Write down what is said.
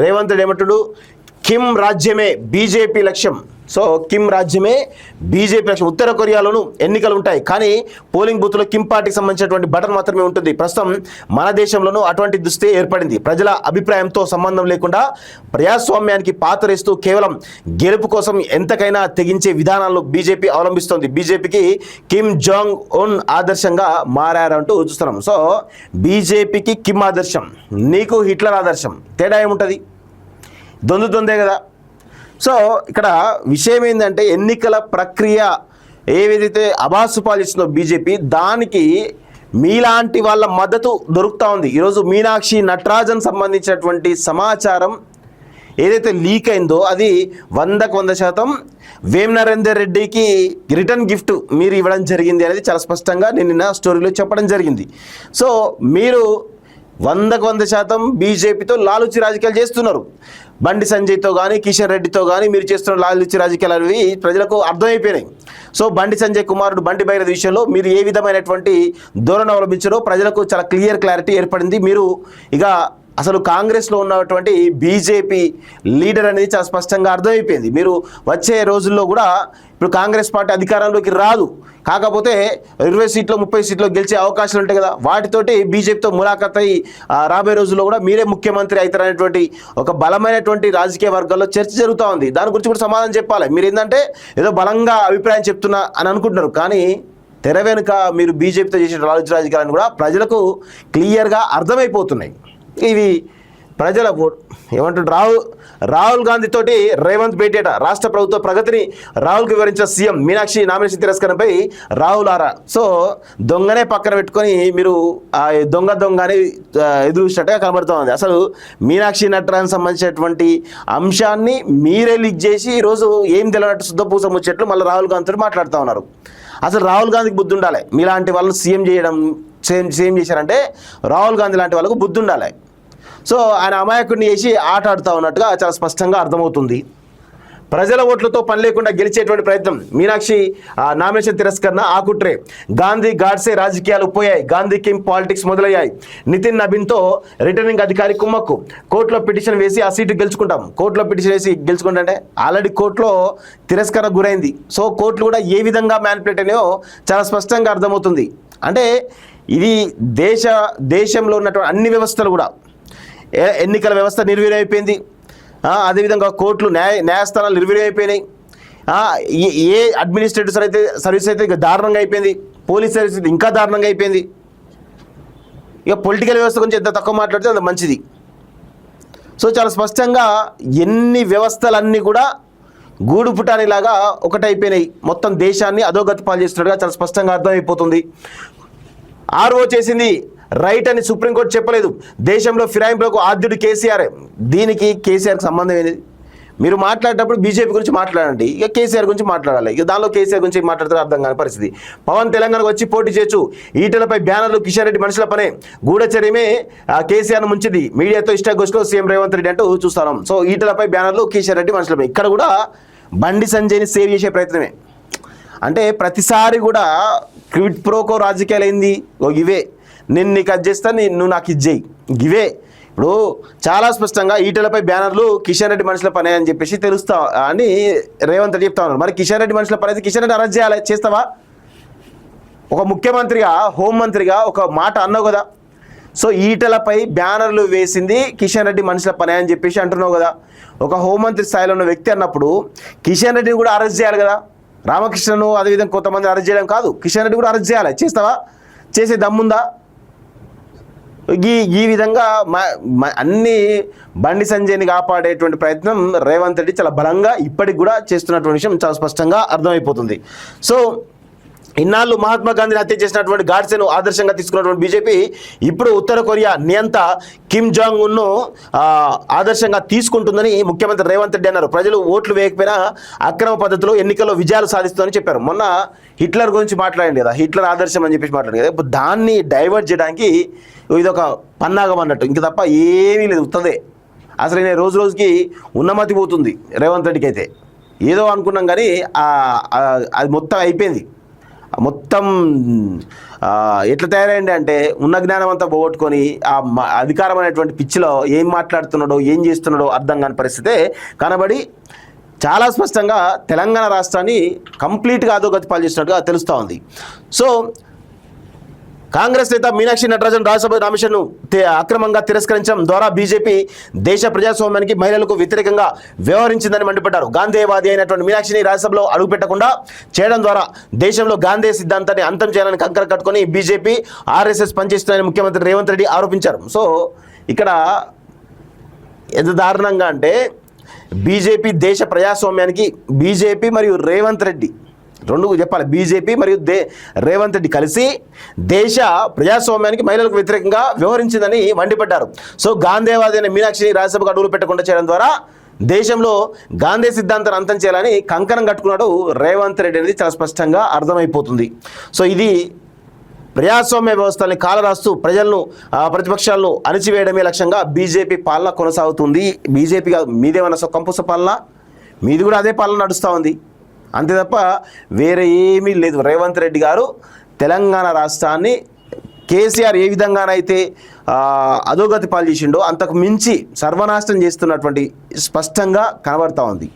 రేవంత్ రెడ్డి ఏమంటాడు, కిమ్ రాజ్యమే బీజేపీ లక్ష్యం. సో కిమ్ రాజ్యమే బీజేపీ లక్ష్యం. ఉత్తర కొరియాలోనూ ఎన్నికలు ఉంటాయి, కానీ పోలింగ్ బూత్లో కిమ్ పార్టీకి సంబంధించినటువంటి బటన్ మాత్రమే ఉంటుంది. ప్రస్తుతం మన దేశంలోనూ అటువంటి దుస్థితి ఏర్పడింది. ప్రజల అభిప్రాయంతో సంబంధం లేకుండా ప్రజాస్వామ్యానికి పాతరేస్తూ కేవలం గెలుపు కోసం ఎంతకైనా తెగించే విధానాలను బీజేపీ అవలంబిస్తోంది. బీజేపీకి కిమ్ జాంగ్ ఉన్ ఆదర్శంగా మారారంటూ చూస్తున్నాం. సో బీజేపీకి కిమ్ ఆదర్శం, నీకు హిట్లర్ ఆదర్శం, తేడా ఏముంటుంది? దొందే కదా. సో ఇక్కడ విషయం ఏంటంటే, ఎన్నికల ప్రక్రియ ఏదైతే అబాసు పాలిస్తుందో బీజేపీ, దానికి మీలాంటి వాళ్ళ మద్దతు దొరుకుతూ ఉంది. ఈరోజు మీనాక్షి నటరాజన్ సంబంధించినటువంటి సమాచారం ఏదైతే లీక్ అయిందో అది 100% వేం నరేందర్ రెడ్డికి రిటర్న్ గిఫ్ట్ మీరు ఇవ్వడం జరిగింది అనేది చాలా స్పష్టంగా నేను నిన్న స్టోరీలో చెప్పడం జరిగింది. సో మీరు 100% బీజేపీతో లాలుచి రాజకీయాలు చేస్తున్నారు. బండి సంజయ్తో కానీ కిషన్ రెడ్డితో కానీ మీరు చేస్తున్న లాలుచి రాజకీయాలు అవి ప్రజలకు అర్థమైపోయినాయి. సో బండి సంజయ్ కుమారుడు బండి బైరది విషయంలో మీరు ఏ విధమైనటువంటి ధోరణి అవలంబించారో ప్రజలకు చాలా క్లారిటీ ఏర్పడింది. మీరు ఇక అసలు కాంగ్రెస్లో ఉన్నటువంటి బీజేపీ లీడర్ అనేది చాలా స్పష్టంగా అర్థమైపోయింది. మీరు వచ్చే రోజుల్లో కూడా ఇప్పుడు కాంగ్రెస్ పార్టీ అధికారంలోకి రాదు, కాకపోతే 20 సీట్లు 30 సీట్లు గెలిచే అవకాశాలు ఉంటాయి కదా, వాటితోటి బీజేపీతో ములాఖాత్ అయ్యి రాబోయే రోజుల్లో కూడా మీరే ముఖ్యమంత్రి అవుతారనేటువంటి ఒక బలమైనటువంటి రాజకీయ వర్గాల్లో చర్చ జరుగుతూ ఉంది. దాని గురించి కూడా సమాధానం చెప్పాలి. మీరు ఏంటంటే ఏదో బలంగా అభిప్రాయం చెప్తున్నా అని అనుకుంటున్నారు, కానీ తెర వెనుక మీరు బీజేపీతో చేసే రాజకీయాలను కూడా ప్రజలకు క్లియర్గా అర్థమైపోతున్నాయి. ఇవి ప్రజల ఏమంటారు, రాహుల్ గాంధీ తోటి రేవంత్ భేటీట, రాష్ట్ర ప్రభుత్వ ప్రగతిని రాహుల్కి వివరించిన సీఎం. మీనాక్షి నామినేషన్ తిరస్కరణపై రాహుల్ ఆరా. సో దొంగనే పక్కన పెట్టుకొని మీరు దొంగ అని ఎదురు చూసినట్టుగా కనబడుతూ ఉంది. అసలు మీనాక్షి నటరాజన్ సంబంధించినటువంటి అంశాన్ని మీరే లీక్ చేసి ఈరోజు ఏం తెలియనట్టు శుద్ధపూస ముచ్చేట్లు మళ్ళీ రాహుల్ గాంధీతో మాట్లాడుతూ ఉన్నారు. అసలు రాహుల్ గాంధీకి బుద్ధి ఉండాలి. మీలాంటి వాళ్ళని సీఎం చేశారంటే రాహుల్ గాంధీ లాంటి వాళ్ళకు బుద్ధి ఉండాలి. సో ఆయన అమాయకుడిని చేసి ఆట ఆడుతూ ఉన్నట్టుగా చాలా స్పష్టంగా అర్థమవుతుంది. ప్రజల ఓట్లతో పని లేకుండా గెలిచేటువంటి ప్రయత్నం. మీనాక్షి నామినేషన్ తిరస్కరణ ఆకుట్రే. గాంధీ గాడ్సే రాజకీయాలు పోయాయి. గాంధీ కిమ్ పాలిటిక్స్ మొదలయ్యాయి. నితిన్ నబీన్తో రిటర్నింగ్ అధికారి కుమ్మక్కు. కోర్టులో పిటిషన్ వేసి ఆ సీటు గెలుచుకుంటాం. కోర్టులో పిటిషన్ వేసి గెలుచుకుంటే ఆల్రెడీ కోర్టులో తిరస్కరణ గురైంది. సో కోర్టులు కూడా ఏ విధంగా మ్యానిపులేట్ అయినాయో చాలా స్పష్టంగా అర్థమవుతుంది. అంటే ఇది దేశంలో ఉన్నటువంటి అన్ని వ్యవస్థలు కూడా, ఎన్నికల వ్యవస్థ నిర్వీర్యం అయిపోయింది. అదేవిధంగా కోర్టులు న్యాయస్థానాలు నిర్వీర్యం అయిపోయినాయి. ఏ అడ్మినిస్ట్రేటివ్ సర్వీస్ అయితే ఇక దారుణంగా అయిపోయింది. పోలీస్ సర్వీస్ ఇంకా దారుణంగా అయిపోయింది. ఇక పొలిటికల్ వ్యవస్థ గురించి ఎంత తక్కువ మాట్లాడితే అంత మంచిది. సో చాలా స్పష్టంగా ఎన్ని వ్యవస్థలన్నీ కూడా గూడు పుటానిలాగా ఒకటైపోయినాయి. మొత్తం దేశాన్ని అధోగతి పాలు చేస్తున్నట్టుగా చాలా స్పష్టంగా అర్థమైపోతుంది. ఆర్ఓ చేసింది రైట్ అని సుప్రీంకోర్టు చెప్పలేదు. దేశంలో ఫిరాయింపులకు ఆద్యుడు కేసీఆర్. దీనికి కేసీఆర్కి సంబంధం ఏంటి? మీరు మాట్లాడేటప్పుడు బీజేపీ గురించి మాట్లాడండి, ఇక కేసీఆర్ గురించి మాట్లాడాలి. ఇక దానిలో కేసీఆర్ గురించి మాట్లాడితే అర్థం కాని పరిస్థితి. పవన్ తెలంగాణకు వచ్చి పోటీ చేయొచ్చు. ఈటలపై బ్యానర్లు కిషన్ రెడ్డి మనుషుల పనే. గూఢచర్యమే కేసీఆర్ను ముంచింది. మీడియాతో ఇష్టాగోష్ఠిలో సీఎం రేవంత్ రెడ్డి అంటూ చూస్తున్నాం. సో ఈటలపై బ్యానర్లు కిషన్ రెడ్డి మనుషులపై. ఇక్కడ కూడా బండి సంజయ్ని సేవ్ చేసే ప్రయత్నమే. అంటే ప్రతిసారి కూడా క్విడ్ ప్రోకో రాజకీయాలు ఏంది? ఇవే, నేను నీకు అది చేస్తాను, నువ్వు నాకు ఇది చేయి, ఇవే. ఇప్పుడు చాలా స్పష్టంగా ఈటలపై బ్యానర్లు కిషన్ రెడ్డి మనుషుల పనే అని చెప్పేసి తెలుస్తా అని రేవంత్ రెడ్డి చెప్తా ఉన్నారు. మరి కిషన్ రెడ్డి మనుషుల పని అయితే కిషన్ రెడ్డి అరెస్ట్ చేయాలి, చేస్తావా? ఒక ముఖ్యమంత్రిగా, హోంమంత్రిగా ఒక మాట అన్నావు కదా. సో ఈటలపై బ్యానర్లు వేసింది కిషన్ రెడ్డి మనుషుల పనే అని చెప్పేసి అంటున్నావు కదా. ఒక హోంమంత్రి స్థాయిలో ఉన్న వ్యక్తి అన్నప్పుడు కిషన్ రెడ్డిని కూడా అరెస్ట్ చేయాలి కదా. రామకృష్ణను అదేవిధంగా కొంతమంది అరెస్ట్ చేయడం కాదు, కిషన్ రెడ్డి కూడా అరెస్ట్ చేయాలి. చేస్తావా? చేసే దమ్ముందా? ఈ విధంగా అన్ని బండి సంజయ్ని కాపాడేటువంటి ప్రయత్నం రేవంత్ రెడ్డి చాలా బలంగా ఇప్పటికి కూడా చేస్తున్నటువంటి విషయం చాలా స్పష్టంగా అర్థమైపోతుంది. సో ఇన్నాళ్ళు మహాత్మా గాంధీని హత్య చేసినటువంటి గాడ్సేను ఆదర్శంగా తీసుకున్నటువంటి బీజేపీ ఇప్పుడు ఉత్తర కొరియా నియంత కిమ్ జాంగ్ ఉన్ను ఆదర్శంగా తీసుకుంటుందని ముఖ్యమంత్రి రేవంత్ రెడ్డి అన్నారు. ప్రజలు ఓట్లు వేయకపోయినా అక్రమ పద్ధతిలో ఎన్నికల్లో విజయాలు సాధిస్తుందని చెప్పారు. మొన్న హిట్లర్ గురించి మాట్లాడండి కదా, హిట్లర్ ఆదర్శం అని చెప్పేసి మాట్లాడింది కదా. ఇప్పుడు దాన్ని డైవర్ట్ చేయడానికి ఇదొక పన్నాగం అన్నట్టు, ఇంక తప్ప ఏమీ లేదు, ఉత్తదే. అసలు నేను రోజు రోజుకి ఉన్నమతి పోతుంది రేవంత్ రెడ్డికి. అయితే ఏదో అనుకున్నాం కానీ అది మొత్తం అయిపోయింది. మొత్తం ఎట్లా తయారైంది అంటే ఉన్న జ్ఞానం అంతా పోగొట్టుకొని అధికారం అనేటువంటి పిచ్చిలో ఏం మాట్లాడుతున్నాడో ఏం చేస్తున్నాడో అర్థం కాని పరిస్థితే కనబడి చాలా స్పష్టంగా తెలంగాణ రాష్ట్రాన్ని కంప్లీట్గా అధోగతి పాలు చేసినట్టుగా తెలుస్తూ ఉంది. సో కాంగ్రెస్ నేత మీనాక్షి నటరాజన్ రాజ్యసభ నామినేషన్ను అక్రమంగా తిరస్కరించడం ద్వారా బీజేపీ దేశ ప్రజాస్వామ్యానికి మహిళలకు వ్యతిరేకంగా వ్యవహరించిందని మండిపడ్డారు. గాంధేయవాది అయినటువంటి మీనాక్షిని రాజ్యసభలో అడుగుపెట్టకుండా చేయడం ద్వారా దేశంలో గాంధీ సిద్ధాంతాన్ని అంతం చేయాలని కంకర కట్టుకొని బీజేపీ ఆర్ఎస్ఎస్ పనిచేస్తున్నాయని ముఖ్యమంత్రి రేవంత్ రెడ్డి ఆరోపించారు. సో ఇక్కడ ఎంత దారుణంగా అంటే బీజేపీ దేశ ప్రజాస్వామ్యానికి బీజేపీ మరియు రేవంత్ రెడ్డి రెండు చెప్పాలి, బీజేపీ మరియు రేవంత్ రెడ్డి కలిసి దేశ ప్రజాస్వామ్యానికి మహిళలకు వ్యతిరేకంగా వ్యవహరించిందని మండిపడ్డారు. సో గాంధేవాది అనే మీనాక్షిని రాజ్యసభకు అడుగులు పెట్టకుండా చేయడం ద్వారా దేశంలో గాంధీ సిద్ధాంతాన్ని అంతం చేయాలని కంకణం కట్టుకున్నాడు రేవంత్ రెడ్డి అనేది చాలా స్పష్టంగా అర్థమైపోతుంది. సో ఇది ప్రజాస్వామ్య వ్యవస్థల్ని కాలరాస్తూ ప్రజలను ప్రతిపక్షాలను అణిచివేయడమే లక్ష్యంగా బీజేపీ పాలన కొనసాగుతుంది. బీజేపీ కాదు, మీదేమన్నా కంపుస పాలన, మీది కూడా అదే పాలన నడుస్తూ ఉంది, అంతే తప్ప వేరే ఏమీ లేదు. రేవంత్ రెడ్డి గారు తెలంగాణ రాష్ట్రాన్ని కేసీఆర్ ఏ విధంగానైతే అధోగతి పాలు చేసిండో అంతకు మించి సర్వనాశనం చేస్తున్నటువంటి స్పష్టంగా కనబడతా ఉంది.